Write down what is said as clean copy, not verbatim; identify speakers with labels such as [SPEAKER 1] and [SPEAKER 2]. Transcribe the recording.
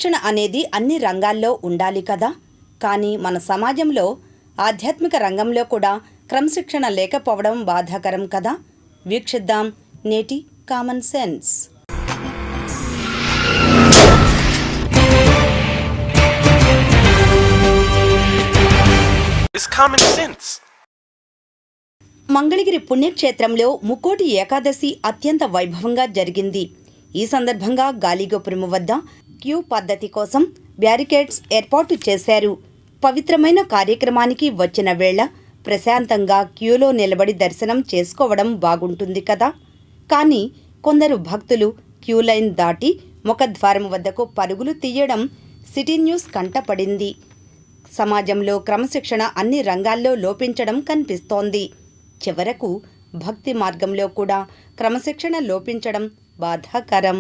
[SPEAKER 1] క్రమశిక్షణ అనేది అన్ని రంగాల్లో ఉండాలి కదా. కానీ మన సమాజంలో ఆధ్యాత్మిక రంగంలో కూడా క్రమశిక్షణ లేకపోవడం బాధాకరం కదా. వీక్షిద్దాం నేటి కామన్ సెన్స్. మంగళగిరి పుణ్యక్షేత్రంలో ముక్కోటి ఏకాదశి అత్యంత వైభవంగా జరిగింది. ఈ సందర్భంగా గాలిగోపురం వద్ద క్యూ పద్ధతి కోసం బ్యారికేడ్స్ ఏర్పాటు చేశారు. పవిత్రమైన కార్యక్రమానికి వచ్చిన వేళ ప్రశాంతంగా క్యూలో నిలబడి దర్శనం చేసుకోవడం బాగుంటుంది కదా. కానీ కొందరు భక్తులు క్యూ లైన్ దాటి ముఖద్వారం వద్దకు పరుగులు తీయడం సిటీ న్యూస్ కంటపడింది. సమాజంలో క్రమశిక్షణ అన్ని రంగాల్లో లోపించడం కనిపిస్తోంది. చివరకు భక్తి మార్గంలో కూడా క్రమశిక్షణ లోపించడం బాధాకరం.